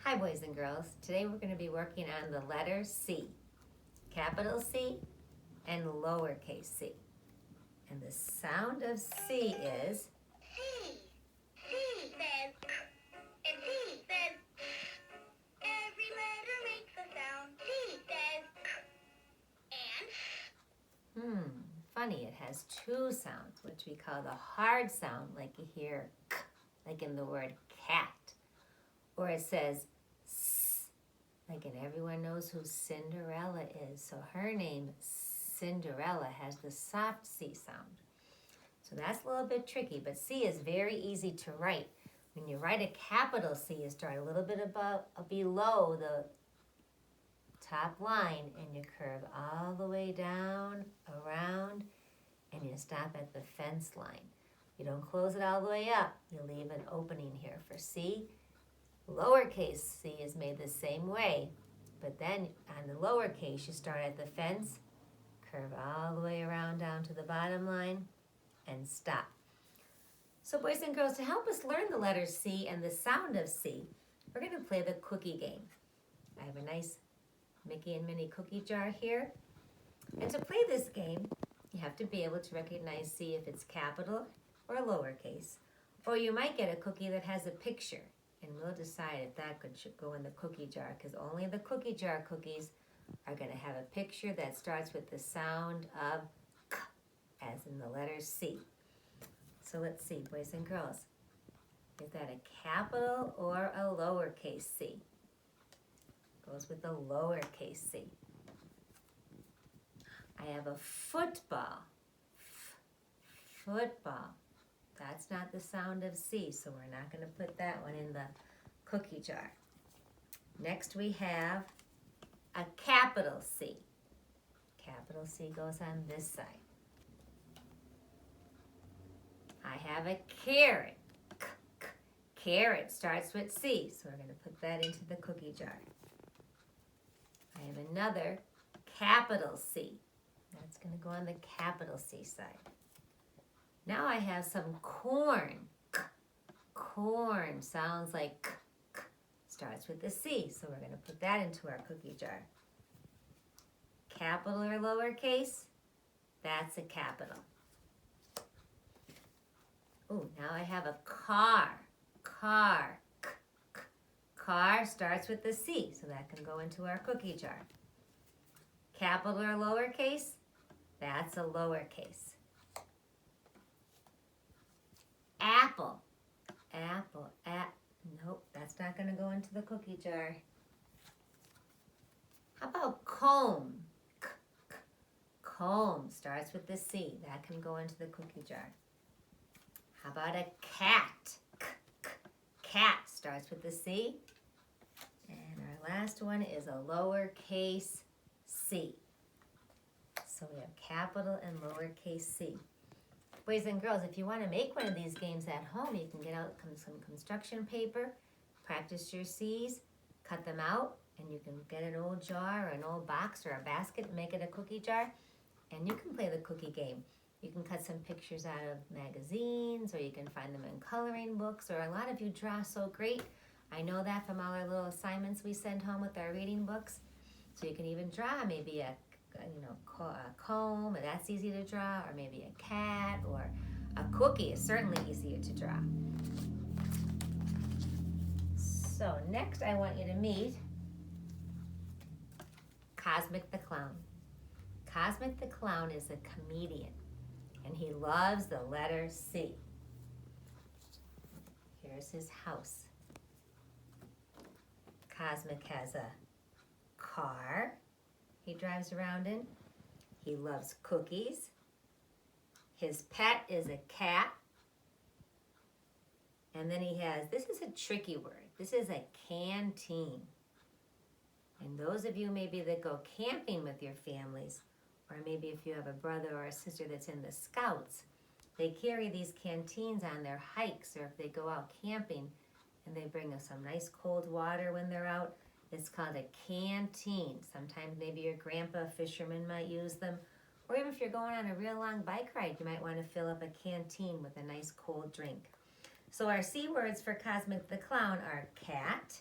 Hi boys and girls. Today we're going to be working on the letter C, capital C and lowercase c. And the sound of C is C. C says K, and C says every letter makes a sound. C says K, and funny. It has two sounds, which we call the hard sound, like you hear K, like in the word cat. Or it says S, like in everyone knows who Cinderella is. So her name, Cinderella, has the soft C sound. So that's a little bit tricky, but C is very easy to write. When you write a capital C, you start a little bit below the top line and you curve all the way down, around, and you stop at the fence line. You don't close it all the way up. You leave an opening here for C. Lowercase c is made the same way, but then on the lowercase, you start at the fence, curve all the way around down to the bottom line, and stop. So boys and girls, to help us learn the letter C and the sound of C, we're going to play the cookie game. I have a nice Mickey and Minnie cookie jar here. And to play this game, you have to be able to recognize C if it's capital or lowercase. Or you might get a cookie that has a picture, and we'll decide if that should go in the cookie jar, because only the cookie jar cookies are going to have a picture that starts with the sound of K, as in the letter C. So let's see, boys and girls. Is that a capital or a lowercase c? Goes with the lowercase c. I have a football. Football. That's not the sound of C, so we're not going to put that one in the cookie jar. Next we have a capital C. Capital C goes on this side. I have a carrot. Carrot starts with C, so we're going to put that into the cookie jar. I have another capital C. That's going to go on the capital C side. Now I have some corn. Corn sounds like k, k, starts with the C, so we're going to put that into our cookie jar. Capital or lowercase? That's a capital. Oh, now I have a car. Car. K, k. Car starts with the C, so that can go into our cookie jar. Capital or lowercase? That's a lowercase. Apple. Apple. Nope, that's not going to go into the cookie jar. How about comb? K, k. Comb starts with the C. That can go into the cookie jar. How about a cat? K, k. Cat starts with the C. And our last one is a lowercase c. So we have capital and lowercase c. Boys and girls, if you want to make one of these games at home, you can get out some construction paper, practice your C's, cut them out, and you can get an old jar or an old box or a basket and make it a cookie jar, and you can play the cookie game. You can cut some pictures out of magazines, or you can find them in coloring books, or a lot of you draw so great. I know that from all our little assignments we send home with our reading books. So you can even draw maybe a comb, and that's easy to draw, or maybe a cat, or a cookie is certainly easier to draw. So next I want you to meet Cosmic the Clown. Cosmic the Clown is a comedian, and he loves the letter C. Here's his house. Cosmic has a car he drives around in. He loves cookies. His pet is a cat. And then he has, this is a tricky word. This is a canteen. And those of you maybe that go camping with your families, or maybe if you have a brother or a sister that's in the Scouts, they carry these canteens on their hikes, or if they go out camping and they bring us some nice cold water when they're out. It's called a canteen. Sometimes maybe your grandpa, fisherman, might use them. Or even if you're going on a real long bike ride, you might want to fill up a canteen with a nice cold drink. So our C words for Cosmic the Clown are cat,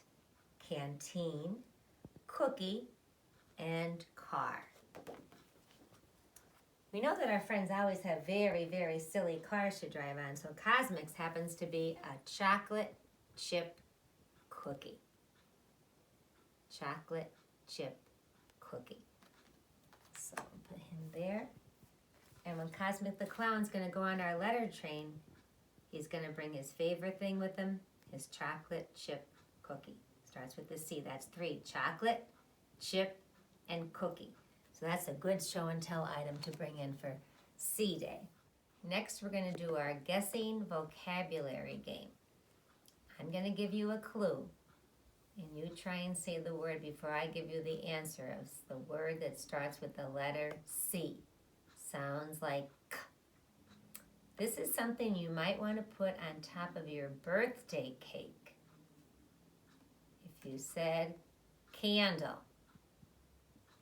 canteen, cookie, and car. We know that our friends always have very, very silly cars to drive on, so Cosmic's happens to be a chocolate chip cookie. Chocolate chip cookie. So put him there. And when Cosmic the Clown's going to go on our letter train, he's going to bring his favorite thing with him, his chocolate chip cookie. Starts with the C. That's 3. Chocolate, chip, and cookie. So that's a good show and tell item to bring in for C Day. Next, we're going to do our guessing vocabulary game. I'm going to give you a clue, and you try and say the word before I give you the answer. It's the word that starts with the letter C. Sounds like K. This is something you might want to put on top of your birthday cake. If you said candle,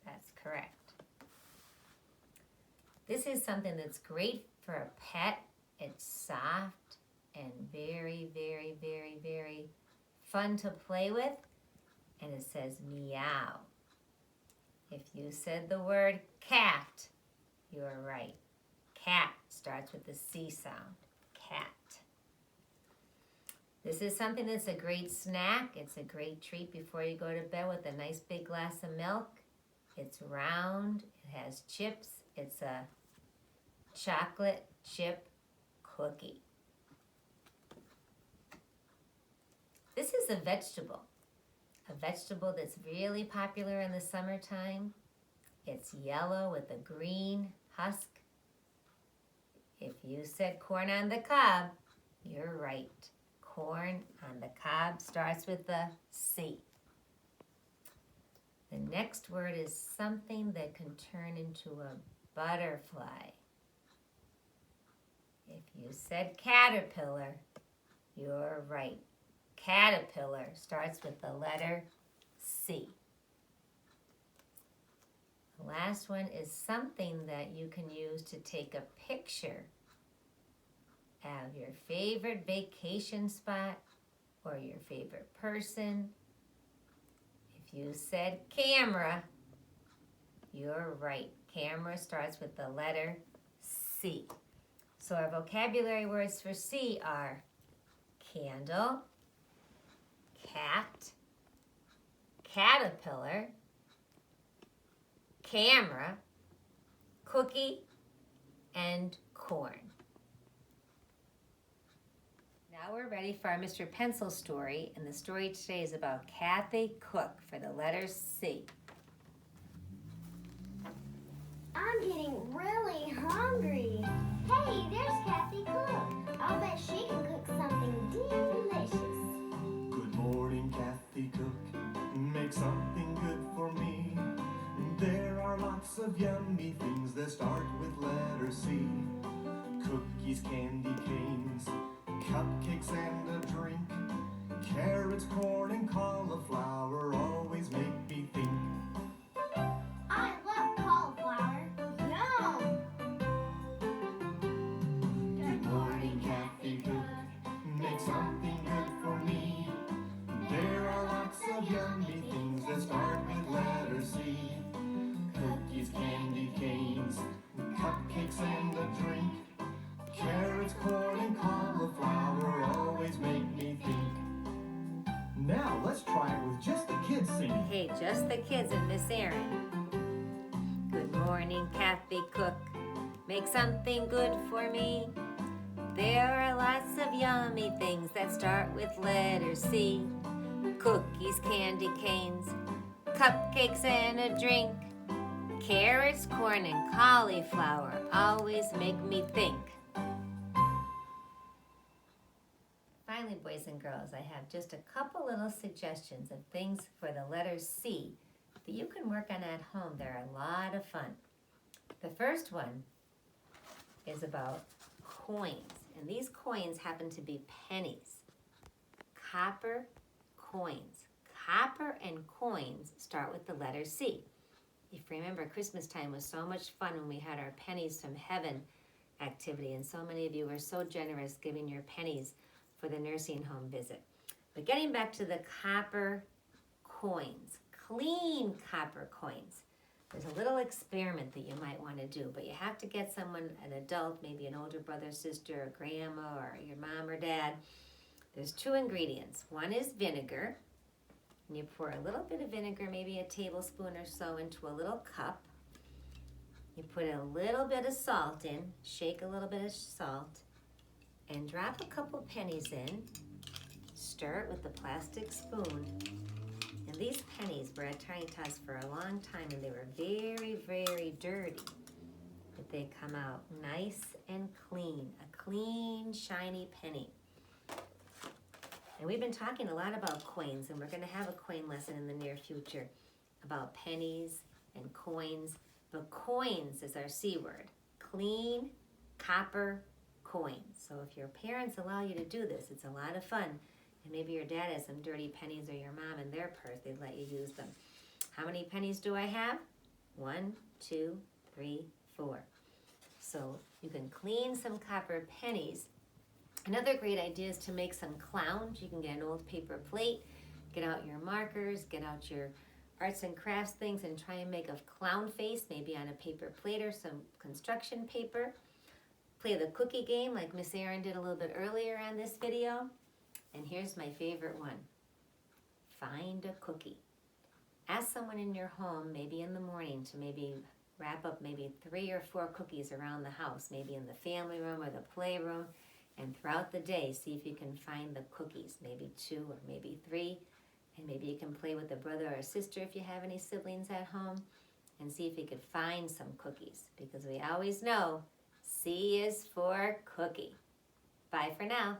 that's correct. This is something that's great for a pet. It's soft and very, very, very, very fun to play with. And it says meow. If you said the word cat, you're right. Cat starts with the C sound. Cat. This is something that's a great snack. It's a great treat before you go to bed with a nice big glass of milk. It's round. It has chips. It's a chocolate chip cookie. This is a vegetable that's really popular in the summertime. It's yellow with a green husk. If you said corn on the cob, you're right. Corn on the cob starts with the C. The next word is something that can turn into a butterfly. If you said caterpillar, you're right. Caterpillar starts with the letter C. The last one is something that you can use to take a picture of your favorite vacation spot or your favorite person. If you said camera, you're right. Camera starts with the letter C. So our vocabulary words for C are candle, cat, caterpillar, camera, cookie, and corn. Now we're ready for our Mr. Pencil story, and the story today is about Cathy Cook for the letter C. I'm getting really hungry. Hey, there's Cathy Cook. I'll bet she can cook something delicious. Good morning, Cathy Cook. Make something good for me. There are lots of yummy things that start with letter C. Cookies, candy canes, cupcakes and a drink. Carrots, corn, and cauliflower always make me think. I love cauliflower. Yum! Good morning, Cathy Cook. Make something good for me. There are lots of yummy things that start with letter C. Cookies, candy canes, cupcakes and a drink. Carrots, corn, and cauliflower always make me think. Now let's try it with just the kids singing. Hey, just the kids and Miss Erin. Good morning, Cathy Cook. Make something good for me. There are lots of yummy things that start with letter C. Cookies, candy canes, cupcakes and a drink. Carrots, corn, and cauliflower always make me think. Finally, boys and girls, I have just a couple little suggestions of things for the letter C that you can work on at home. They're a lot of fun. The first one is about coins, and these coins happen to be pennies. Copper coins. Copper and coins start with the letter C. If you remember, Christmas time was so much fun when we had our pennies from heaven activity, and so many of you were so generous giving your pennies for the nursing home visit. But getting back to the copper coins, clean copper coins. There's a little experiment that you might want to do, but you have to get someone, an adult, maybe an older brother, sister, or grandma, or your mom or dad. There's 2 ingredients. One is vinegar, and you pour a little bit of vinegar, maybe a tablespoon or so, into a little cup. You put a little bit of salt in, shake a little bit of salt, and drop a couple pennies in. Stir it with the plastic spoon. And these pennies were at Tiny Tots for a long time, and they were very, very dirty. But they come out nice and clean, a clean, shiny penny. And we've been talking a lot about coins, and we're going to have a coin lesson in the near future about pennies and coins. But coins is our C word, clean copper coins. So if your parents allow you to do this, it's a lot of fun. And maybe your dad has some dirty pennies, or your mom in their purse, they'd let you use them. How many pennies do I have? 1, 2, 3, 4. So you can clean some copper pennies. Another great idea is to make some clowns. You can get an old paper plate, get out your markers, get out your arts and crafts things, and try and make a clown face, maybe on a paper plate or some construction paper. Play the cookie game like Miss Erin did a little bit earlier on this video. And here's my favorite one. Find a cookie. Ask someone in your home, maybe in the morning, to maybe wrap up maybe 3 or 4 cookies around the house, maybe in the family room or the playroom. And throughout the day, see if you can find the cookies, maybe 2 or maybe 3. And maybe you can play with a brother or a sister if you have any siblings at home, and see if you could find some cookies, because we always know C is for cookie. Bye for now.